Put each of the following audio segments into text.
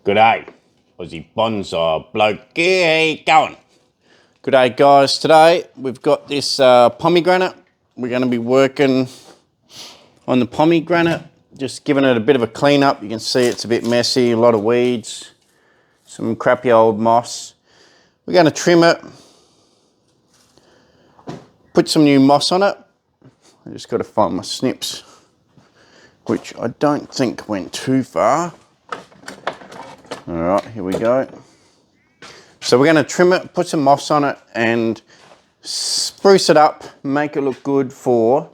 G'day, Aussie Bonsai Bloke. Yeah, how you going? G'day guys, today we've got this pomegranate. We're going to be working on the pomegranate, just giving it a bit of a clean up. You can see it's a bit messy, a lot of weeds, some crappy old moss. We're going to trim it, put some new moss on it. I just got to find my snips, which I don't think went too far. All right, here we go. So we're going to trim it, put some moss on it and spruce it up, make it look good for,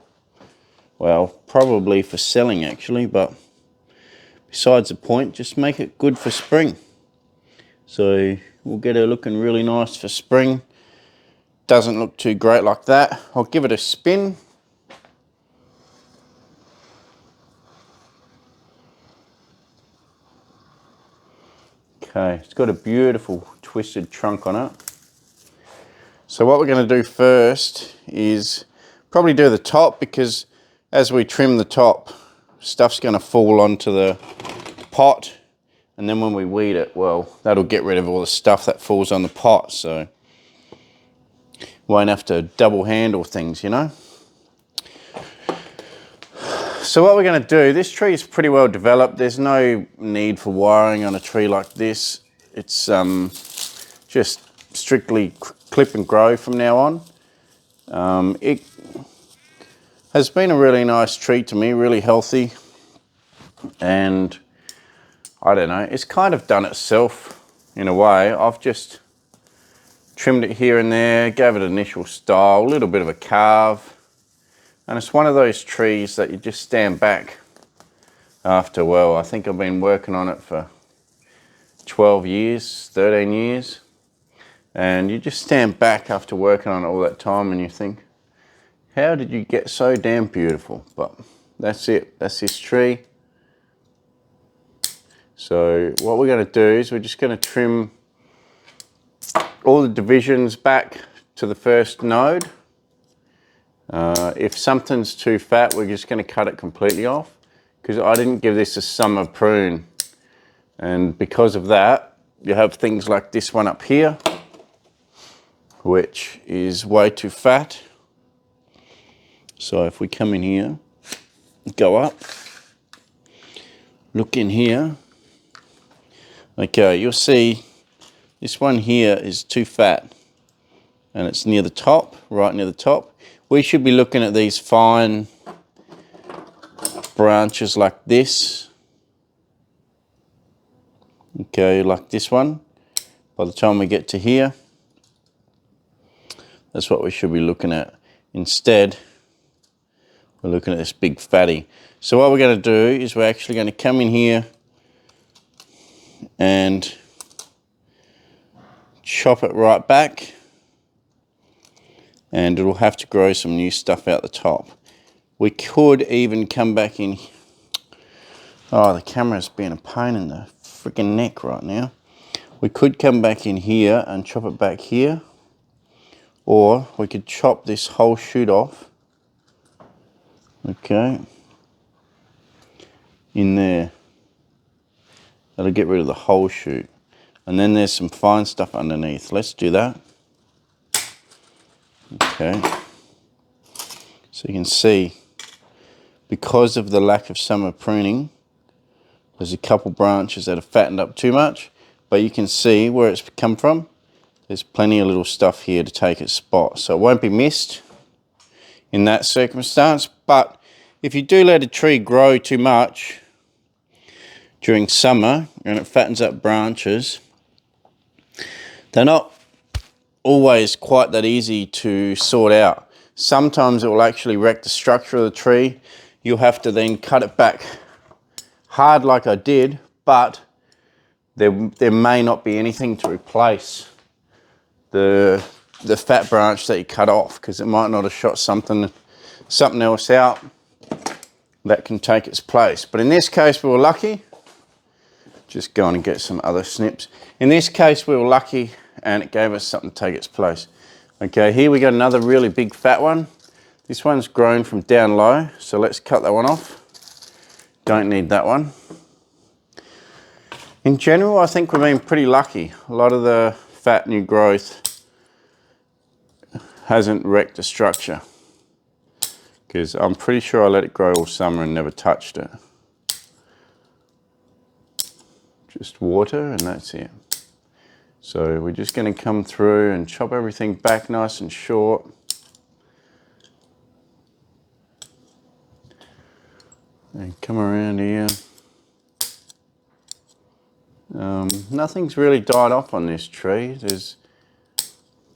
well, probably for selling actually, but besides the point, just make it good for spring. So we'll get it looking really nice for spring. Doesn't look too great like that. I'll give it a spin. Okay, it's got a beautiful twisted trunk on it. So what we're going to do first is probably do the top, because as we trim the top, stuff's going to fall onto the pot, and then when we weed it, well, that'll get rid of all the stuff that falls on the pot, so won't have to double handle things, you know. So what we're going to do, this tree is pretty well developed. There's no need for wiring on a tree like this. It's just strictly clip and grow from now on. It has been a really nice tree to me, really healthy. And I don't know, it's kind of done itself in a way. I've just trimmed it here and there, gave it an initial style, a little bit of a carve. And it's one of those trees that you just stand back after, well, I think I've been working on it for 12 years, 13 years. And you just stand back after working on it all that time and you think, how did you get so damn beautiful? But that's it, that's this tree. So what we're going to do is we're just going to trim all the divisions back to the first node. If something's too fat, we're just going to cut it completely off, because I didn't give this a summer prune, and because of that you have things like this one up here which is way too fat. So if we come in here, go up, look in here, okay, you'll see this one here is too fat and it's near the top, right near the top. We should be looking at these fine branches like this. Okay, like this one. By the time we get to here, that's what we should be looking at. Instead, we're looking at this big fatty. So what we're going to do is we're actually going to come in here and chop it right back. And it'll have to grow some new stuff out the top. We could even come back in. Oh, the camera's being a pain in the freaking neck right now. We could come back in here and chop it back here, or we could chop this whole shoot off. Okay, in there. That'll get rid of the whole shoot. And then there's some fine stuff underneath. Let's do that. Okay, so you can see, because of the lack of summer pruning, there's a couple branches that have fattened up too much, but you can see where it's come from. There's plenty of little stuff here to take its spot, so it won't be missed in that circumstance. But if you do let a tree grow too much during summer and it fattens up branches, they're not always quite that easy to sort out. Sometimes it will actually wreck the structure of the tree. You'll have to then cut it back hard like I did, but there may not be anything to replace the fat branch that you cut off, because it might not have shot something else out that can take its place. But in this case we were lucky. Just going to get some other snips. In this case we were lucky and it gave us something to take its place. Okay, here we got another really big fat one. This one's grown from down low, so let's cut that one off. Don't need that one. In general, I think we've been pretty lucky. A lot of the fat new growth hasn't wrecked the structure, because I'm pretty sure I let it grow all summer and never touched it. Just water and that's it. So we're just going to come through and chop everything back nice and short. And come around here. Nothing's really died off on this tree. There's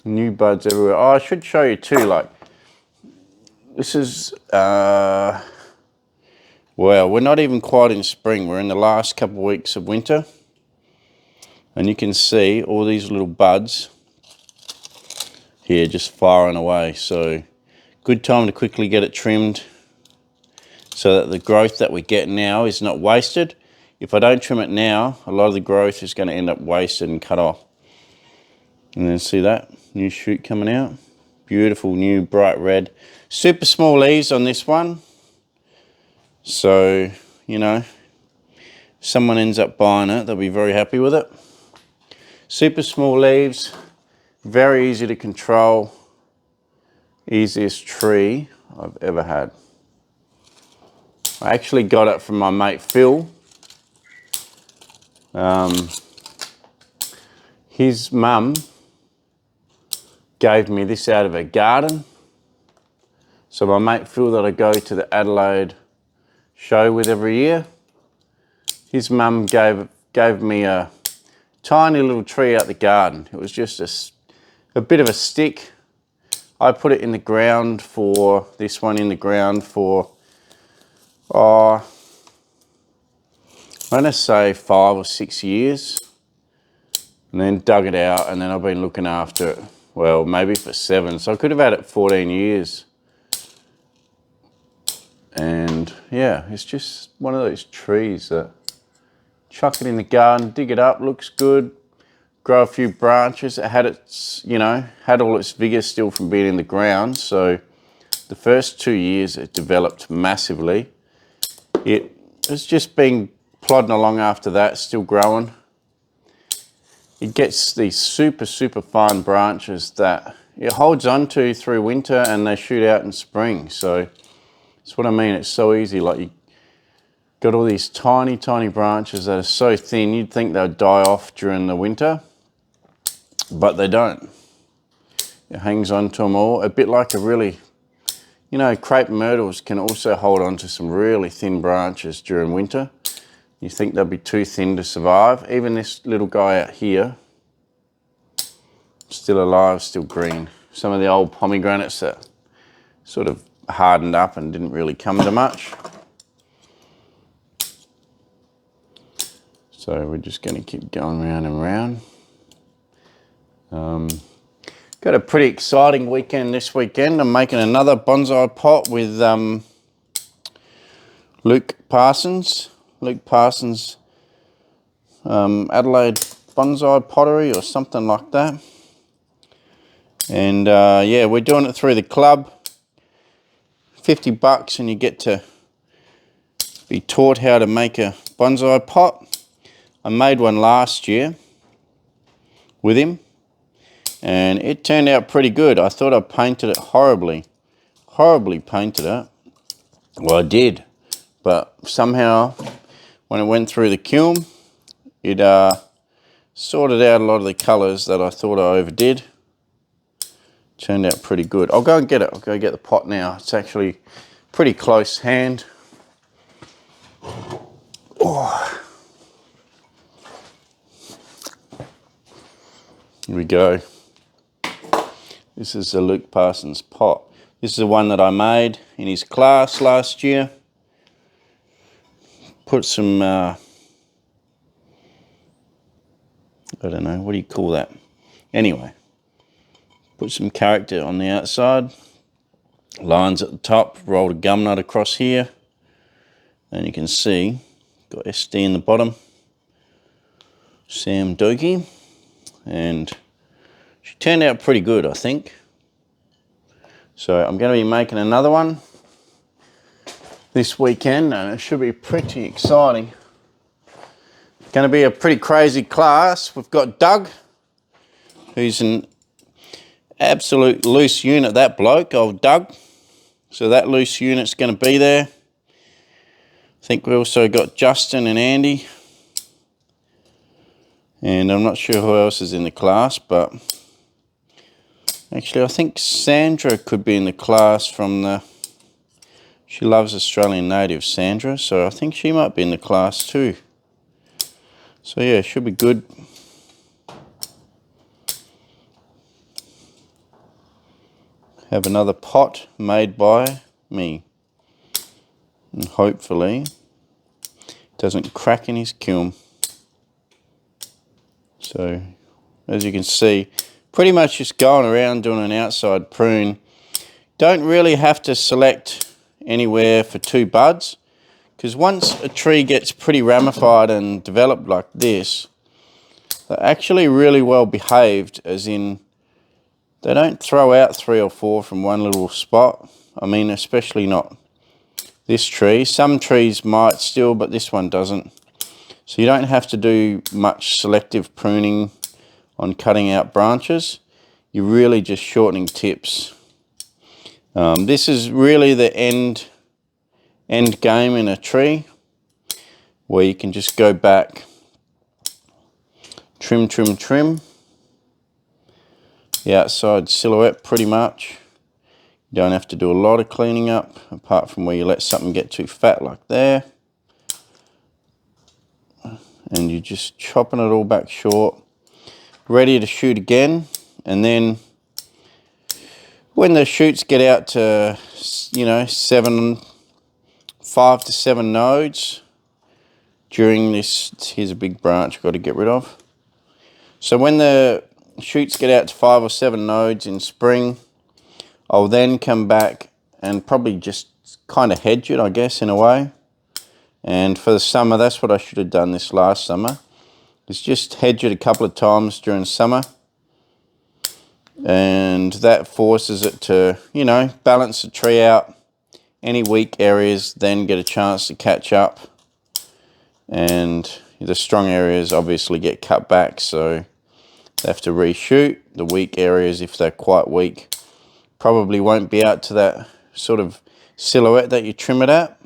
new buds everywhere. Oh, I should show you too, like, this is, well, we're not even quite in spring. We're in the last couple of weeks of winter. And you can see all these little buds here just firing away. So good time to quickly get it trimmed so that the growth that we get now is not wasted. If I don't trim it now, a lot of the growth is going to end up wasted and cut off. And then see that new shoot coming out. Beautiful new bright red. Super small leaves on this one. So, you know, if someone ends up buying it, they'll be very happy with it. Super small leaves, very easy to control, easiest tree I've ever had. I actually got it from my mate Phil. His mum gave me this out of her garden. So my mate Phil that I go to the Adelaide show with every year, his mum gave me a tiny little tree out the garden. It was just a bit of a stick. I put it in the ground for, this one in the ground for, I'm going to say 5 or 6 years. And then dug it out, and then I've been looking after it, well, maybe for 7. So I could have had it 14 years. And yeah, it's just one of those trees that chuck it in the garden, dig it up, looks good, grow a few branches. It had its, you know, had all its vigor still from being in the ground. So the first 2 years it developed massively. It has just been plodding along after that, still growing. It gets these super, super fine branches that it holds on to through winter and they shoot out in spring. So that's what I mean. It's so easy. Like, you got all these tiny, tiny branches that are so thin, you'd think they'd die off during the winter, but they don't. It hangs on to them all, a bit like a really, you know, crepe myrtles can also hold on to some really thin branches during winter. You think they'll be too thin to survive. Even this little guy out here, still alive, still green. Some of the old pomegranates that sort of hardened up and didn't really come to much. So we're just going to keep going round and round. Got a pretty exciting weekend this weekend. I'm making another bonsai pot with Luke Parsons. Luke Parsons, Adelaide Bonsai Pottery or something like that. And yeah, we're doing it through the club. $50 and you get to be taught how to make a bonsai pot. I made one last year with him and it turned out pretty good. I thought I painted it horribly painted it. Well, I did, but somehow when it went through the kiln, it sorted out a lot of the colours that I thought I overdid. Turned out pretty good. I'll go and get it. I'll go get the pot now. It's actually pretty close hand. Oh. Here we go. This is the Luke Parsons pot. This is the one that I made in his class last year. Put some, I don't know, what do you call that? Anyway, put some character on the outside. Lines at the top, rolled a gum nut across here. And you can see, got SD in the bottom. Sam Doki. And she turned out pretty good, I think. So I'm going to be making another one this weekend and it should be pretty exciting. Going to be a pretty crazy class. We've got Doug, who's an absolute loose unit, that bloke, old Doug. So that loose unit's going to be there. I think we also got Justin and Andy. And I'm not sure who else is in the class, but actually I think Sandra could be in the class from the... She loves Australian native, Sandra, so I think she might be in the class too. So yeah, it should be good. Have another pot made by me. And hopefully it doesn't crack in his kiln. So as you can see, pretty much just going around doing an outside prune. Don't really have to select anywhere for 2 buds, because once a tree gets pretty ramified and developed like this, they're actually really well behaved, as in they don't throw out 3 or 4 from one little spot. I mean, especially not this tree. Some trees might still, but this one doesn't. So you don't have to do much selective pruning on cutting out branches. You're really just shortening tips. This is really the end game in a tree, where you can just go back, trim the outside silhouette pretty much. You don't have to do a lot of cleaning up, apart from where you let something get too fat like there. And you're just chopping it all back short, ready to shoot again. And then when the shoots get out to, you know, 5 to 7 nodes during this, here's a big branch I've got to get rid of. So when the shoots get out to 5 or 7 nodes in spring, I'll then come back and probably just kind of hedge it, I guess, in a way. And for the summer, that's what I should have done this last summer, is just hedge it a couple of times during summer. And that forces it to, you know, balance the tree out. Any weak areas then get a chance to catch up. And the strong areas obviously get cut back, so they have to reshoot. The weak areas, if they're quite weak, probably won't be out to that sort of silhouette that you trim it at.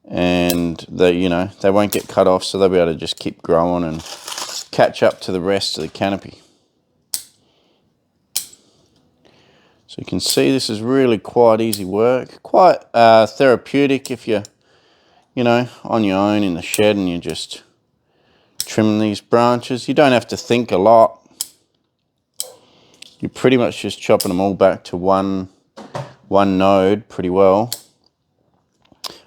And they, you know, they won't get cut off, so they'll be able to just keep growing and catch up to the rest of the canopy. So you can see this is really quite easy work, quite therapeutic if you're, you know, on your own in the shed and you're just trimming these branches. You don't have to think a lot. You're pretty much just chopping them all back to one node pretty well.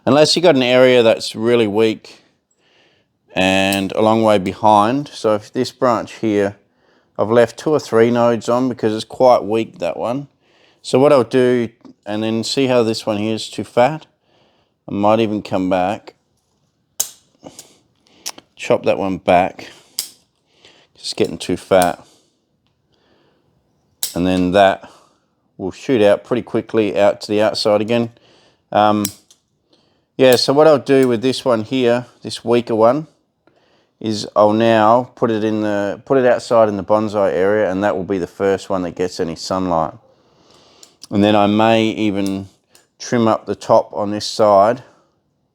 Unless you've got an area that's really weak and a long way behind. So if this branch here, I've left 2 or 3 nodes on because it's quite weak, that one. So what I'll do, and then see how this one here is too fat, I might even come back, chop that one back, just getting too fat. And then that will shoot out pretty quickly out to the outside again. Yeah, so what I'll do with this one here, this weaker one, is I'll now put it outside in the bonsai area, and that will be the first one that gets any sunlight. And then I may even trim up the top on this side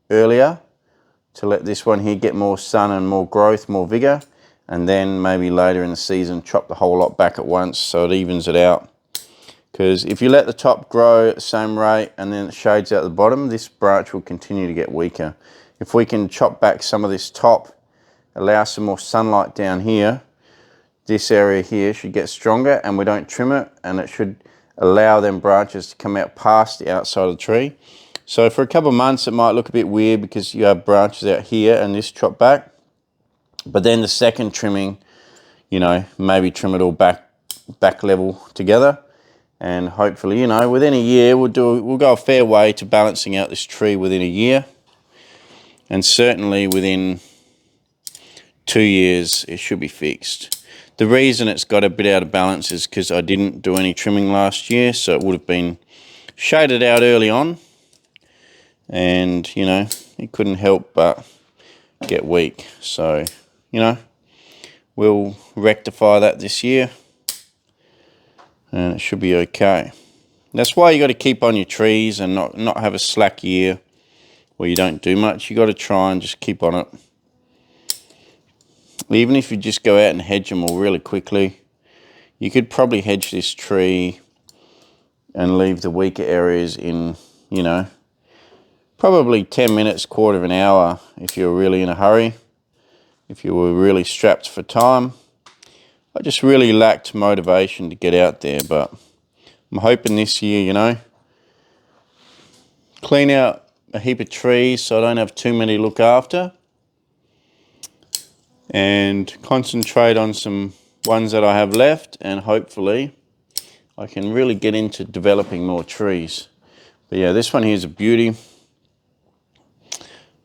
earlier to let this one here get more sun and more growth, more vigor, and then maybe later in the season chop the whole lot back at once so it evens it out. Because if you let the top grow at the same rate and then it shades out the bottom, this branch will continue to get weaker. If we can chop back some of this top, allow some more sunlight down here, this area here should get stronger, and we don't trim it, and it should allow them branches to come out past the outside of the tree. So for a couple of months it might look a bit weird because you have branches out here and this chopped back. But then the second trimming, you know, maybe trim it all back level together. And hopefully, you know, within a year, we'll go a fair way to balancing out this tree within a year. And certainly within 2 years, it should be fixed. The reason it's got a bit out of balance is because I didn't do any trimming last year, so it would have been shaded out early on. And, you know, it couldn't help but get weak. So, you know, we'll rectify that this year and it should be okay. That's why you got to keep on your trees and not have a slack year where you don't do much. You got to try and just keep on it. Even if you just go out and hedge them all really quickly, you could probably hedge this tree and leave the weaker areas in, you know, probably 10 minutes, quarter of an hour if you're really in a hurry, if you were really strapped for time. I just really lacked motivation to get out there, but I'm hoping this year, you know, clean out a heap of trees so I don't have too many to look after and concentrate on some ones that I have left, and hopefully I can really get into developing more trees. But yeah, this one here is a beauty.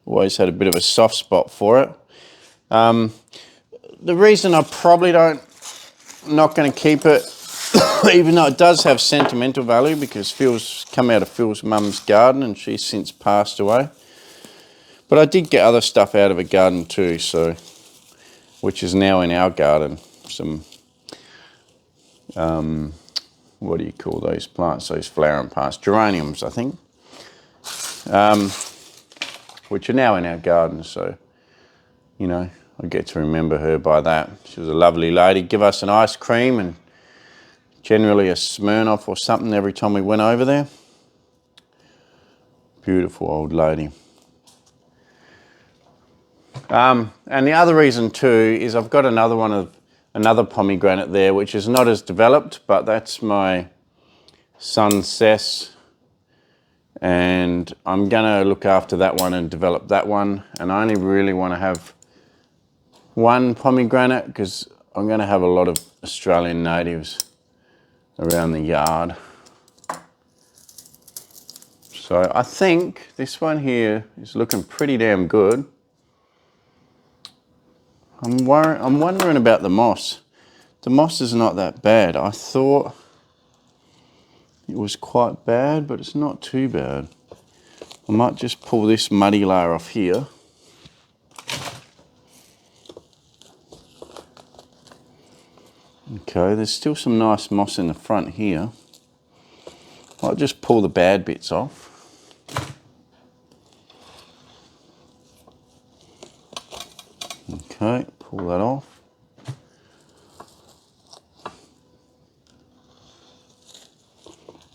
Always had a bit of a soft spot for it. The reason I probably not going to keep it, even though it does have sentimental value, because Phil's come out of Phil's mum's garden and she's since passed away. But I did get other stuff out of a garden too, so, which is now in our garden. Some, what do you call those plants? Those flowering plants, geraniums, I think, which are now in our garden. So, you know, I get to remember her by that. She was a lovely lady. Give us an ice cream and generally a Smirnoff or something every time we went over there. Beautiful old lady. And the other reason too is I've got another pomegranate there, which is not as developed, but that's my son Cess, and I'm gonna look after that one and develop that one. And I only really want to have one pomegranate because I'm gonna have a lot of Australian natives around the yard. So I think this one here is looking pretty damn good. I'm wondering about the moss. The moss is not that bad. I thought it was quite bad, but it's not too bad. I might just pull this muddy layer off here. Okay, there's still some nice moss in the front here. I'll just pull the bad bits off. Okay, pull that off.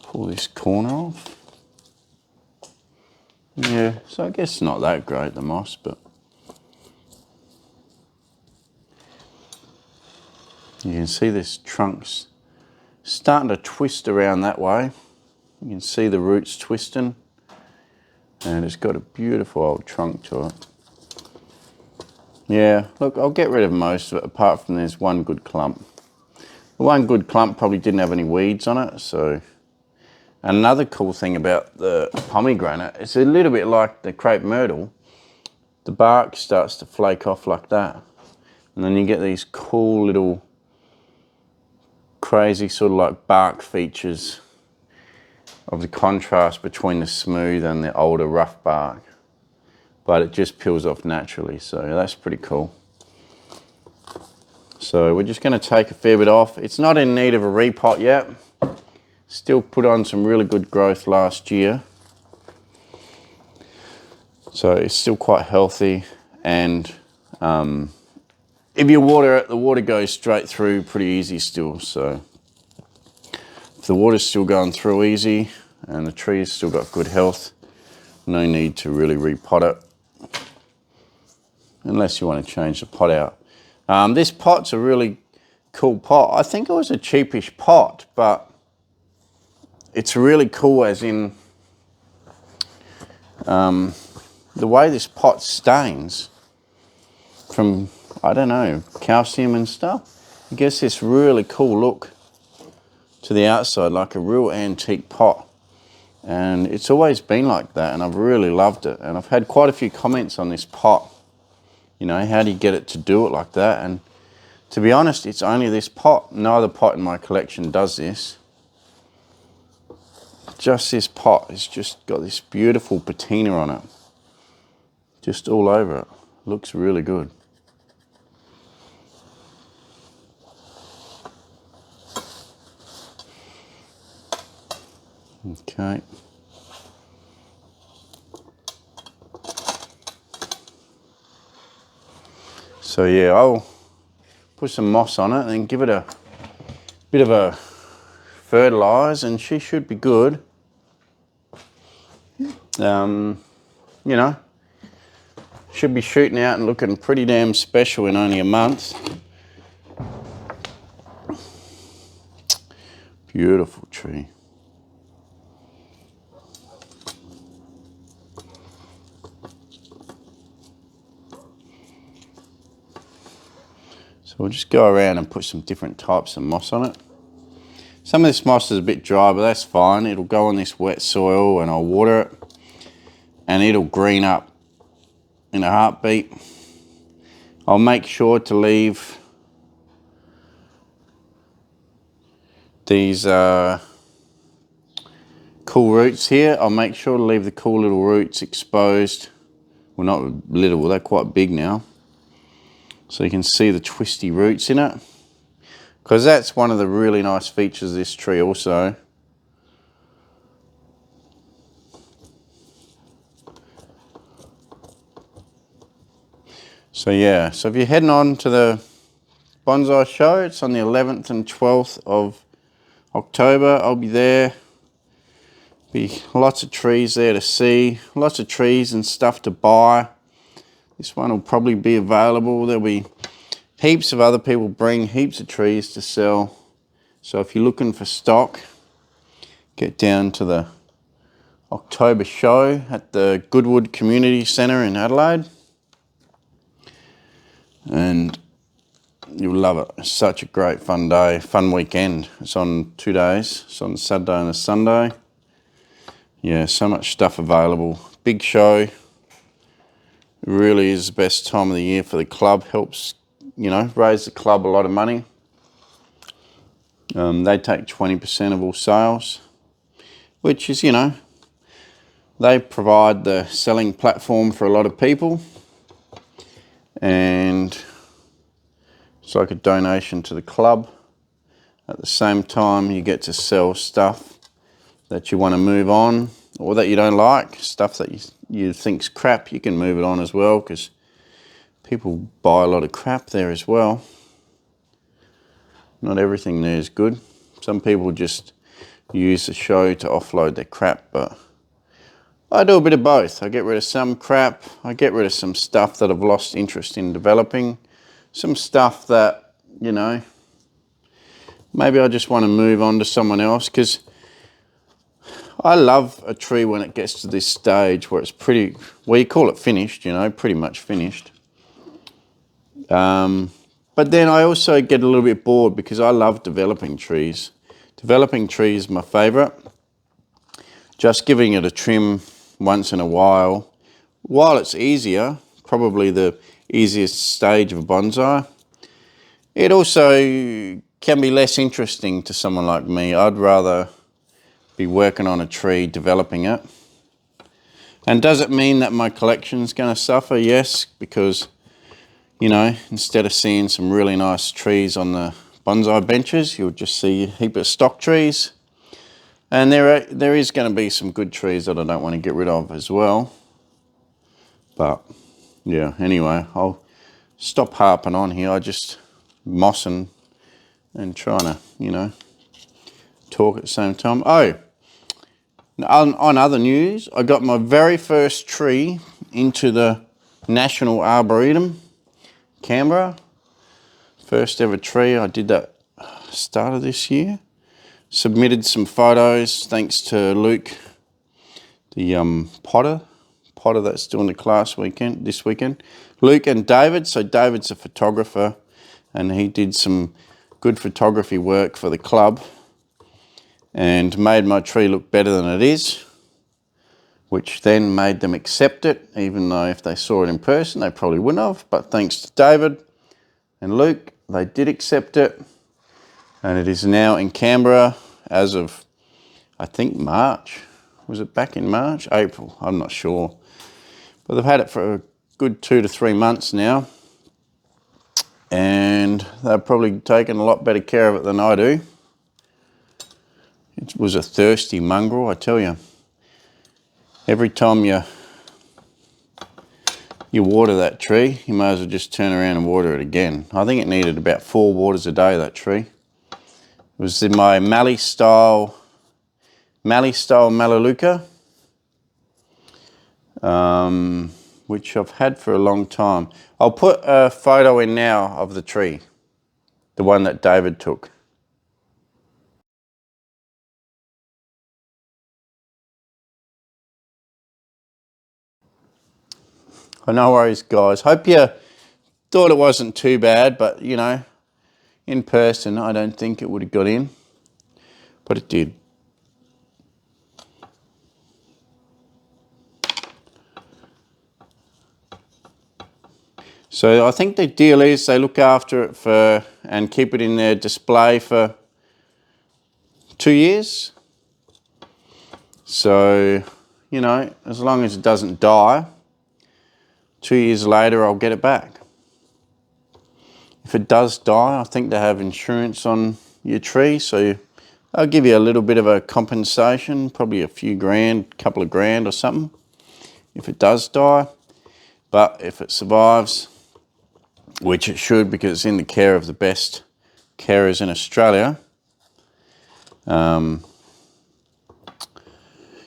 Pull this corner off. Yeah, so I guess it's not that great, the moss, but you can see this trunk's starting to twist around that way. You can see the roots twisting, and it's got a beautiful old trunk to it. Yeah, look, I'll get rid of most of it, apart from there's one good clump. The one good clump probably didn't have any weeds on it, so. Another cool thing about the pomegranate, it's a little bit like the crepe myrtle. The bark starts to flake off like that. And then you get these cool little crazy sort of like bark features of the contrast between the smooth and the older rough bark. But it just peels off naturally, so that's pretty cool. So we're just going to take a fair bit off. It's not in need of a repot yet. Still put on some really good growth last year. So it's still quite healthy, and if you water it, the water goes straight through pretty easy still. So if the water's still going through easy and the tree's still got good health, no need to really repot it, unless you want to change the pot out. This pot's a really cool pot. I think it was a cheapish pot, but it's really cool as in the way this pot stains from, I don't know, calcium and stuff. It gives this really cool look to the outside, like a real antique pot. And it's always been like that, and I've really loved it. And I've had quite a few comments on this pot. You know, how do you get it to do it like that? And to be honest, it's only this pot. No other pot in my collection does this. Just this pot has just got this beautiful patina on it. Just all over it. Looks really good. Okay. So yeah, I'll put some moss on it and give it a bit of a fertilise, and she should be good. You know, should be shooting out and looking pretty damn special in only a month. Beautiful tree. So we'll just go around and put some different types of moss on it. Some of this moss is a bit dry, but that's fine. It'll go on this wet soil and I'll water it and it'll green up in a heartbeat. I'll make sure to leave these cool roots here. I'll make sure to leave the cool little roots exposed. Well, not little, they're quite big now. So you can see the twisty roots in it. Because that's one of the really nice features of this tree also. So yeah, so if you're heading on to the bonsai show, it's on the 11th and 12th of October. I'll be there. Be lots of trees there to see, lots of trees and stuff to buy. This one will probably be available. There'll be heaps of other people bring heaps of trees to sell. So if you're looking for stock, get down to the October show at the Goodwood Community Centre in Adelaide. And you'll love it. It's such a great fun day, fun weekend. It's on 2 days. It's on Saturday and a Sunday. Yeah, so much stuff available. Big show. It really is the best time of the year for the club. Helps, you know, raise the club a lot of money. They take 20% of all sales, which is, you know, they provide the selling platform for a lot of people. And it's like a donation to the club. At the same time, you get to sell stuff that you want to move on or that you don't like, stuff that you think's crap, you can move it on as well, because people buy a lot of crap there as well. Not everything there is good. Some people just use the show to offload their crap, but I do a bit of both. I get rid of some crap, I get rid of some stuff that I've lost interest in developing, some stuff that, you know, maybe I just want to move on to someone else, because I love a tree when it gets to this stage where it's pretty, well, you call it finished, you know, pretty much finished. But then I also get a little bit bored because I love developing trees. Developing trees is my favourite. Just giving it a trim once in a while it's easier, probably the easiest stage of a bonsai, it also can be less interesting to someone like me. I'd rather be working on a tree, developing it. And does it mean that my collection's going to suffer? Yes, because, you know, instead of seeing some really nice trees on the bonsai benches, you'll just see a heap of stock trees. And there is going to be some good trees that I don't want to get rid of as well. But yeah, anyway, I'll stop harping on here. I just mossing and trying to, you know, talk at the same time. Oh, on other news, I got my very first tree into the National Arboretum, Canberra. First ever tree. I did that start of this year. Submitted some photos thanks to Luke, the potter that's doing the class this weekend. Luke and David. So David's a photographer and he did some good photography work for the club and made my tree look better than it is, which then made them accept it, even though if they saw it in person, they probably wouldn't have. But thanks to David and Luke, they did accept it. And it is now in Canberra as of, I think, March. Was it back in March? April, I'm not sure. But they've had it for good 2 to 3 months now. And they've probably taken a lot better care of it than I do. It was a thirsty mongrel, I tell you. Every time you water that tree, you may as well just turn around and water it again. I think it needed about 4 waters a day, that tree. It was in my Mallee style Melaleuca, which I've had for a long time. I'll put a photo in now of the tree, the one that David took. Oh, no worries, guys. Hope you thought it wasn't too bad, but you know, in person, I don't think it would have got in, but it did. So I think the deal is they look after it for and keep it in their display for 2 years. So, you know, as long as it doesn't die, 2 years later I'll get it back. If it does die, I think they have insurance on your tree, so I'll give you a little bit of a compensation, probably a few grand, couple of grand or something, if it does die. But if it survives, which it should because it's in the care of the best carers in Australia,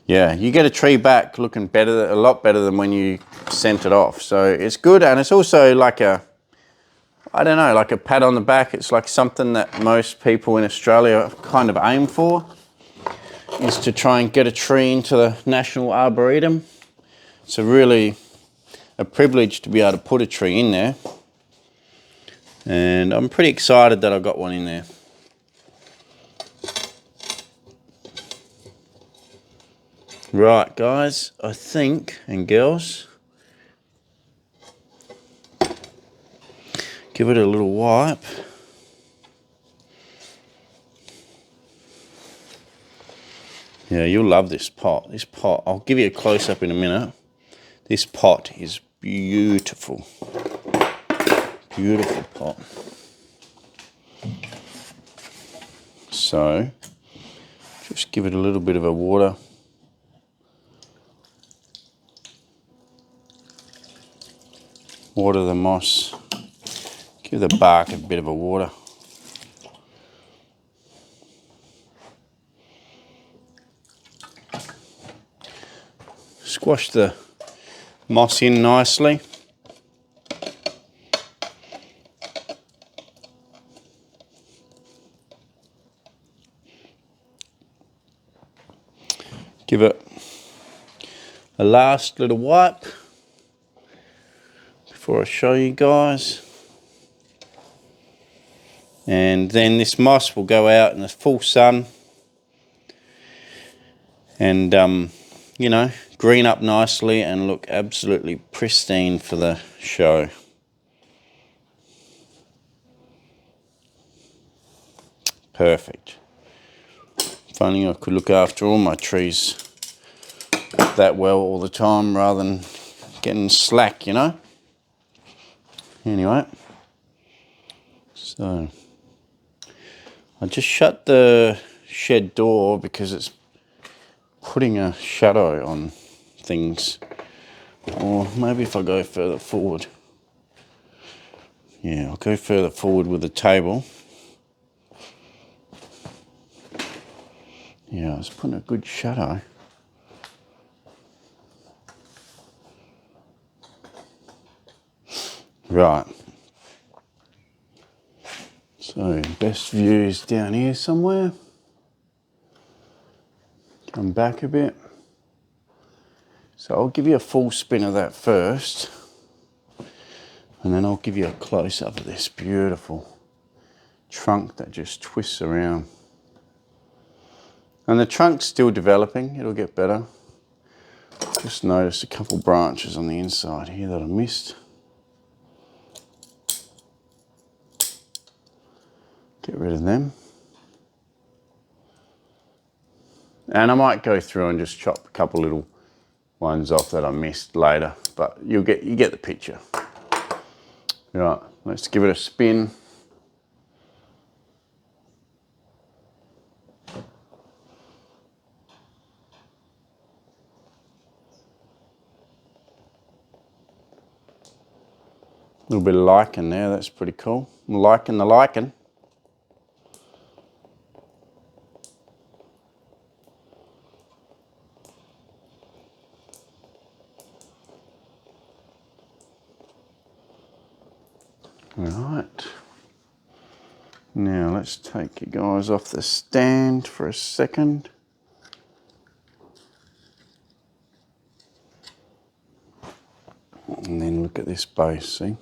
yeah, you get a tree back looking better, a lot better than when you sent it off. So it's good, and it's also like a, I don't know, like a pat on the back. It's like something that most people in Australia kind of aim for, is to try and get a tree into the National Arboretum. It's really a privilege to be able to put a tree in there. And I'm pretty excited that I got one in there. Right, guys, I think, and girls, give it a little wipe. Yeah, you'll love this pot. This pot, I'll give you a close-up in a minute. This pot is beautiful. Beautiful pot. So, just give it a little bit of a water. Water the moss. Give the bark a bit of a water. Squash the moss in nicely. Give it a last little wipe before I show you guys. And then this moss will go out in the full sun and, you know, green up nicely and look absolutely pristine for the show. Perfect. If only I could look after all my trees that well all the time rather than getting slack, you know. Anyway, so I just shut the shed door because it's putting a shadow on things. Or maybe if I go further forward. Yeah, I'll go further forward with the table. Yeah, it's putting a good shadow. Right. So, best views down here somewhere. Come back a bit. So I'll give you a full spin of that first. And then I'll give you a close-up of this beautiful trunk that just twists around. And the trunk's still developing, it'll get better. Just noticed a couple branches on the inside here that I missed. Get rid of them. And I might go through and just chop a couple little ones off that I missed later, but you get the picture. Right, let's give it a spin. A little bit of lichen there, that's pretty cool. I'm liking the lichen. Right. Now let's take you guys off the stand for a second. And then look at this base, see? You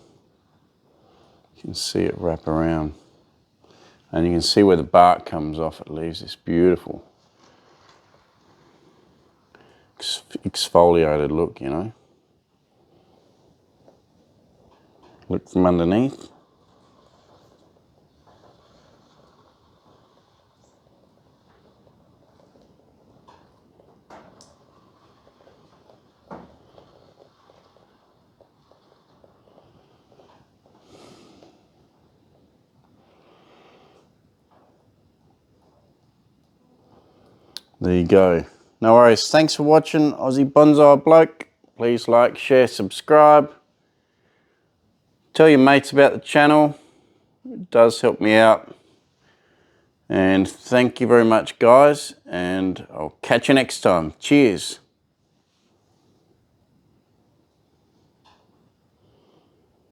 can see it wrap around. And you can see where the bark comes off, it leaves this beautiful exfoliated look, you know. Look from underneath. There you go. No worries. Thanks for watching, Aussie Bonsai Bloke. Please like, share, subscribe. Tell your mates about the channel. It does help me out. And thank you very much, guys. And I'll catch you next time. Cheers.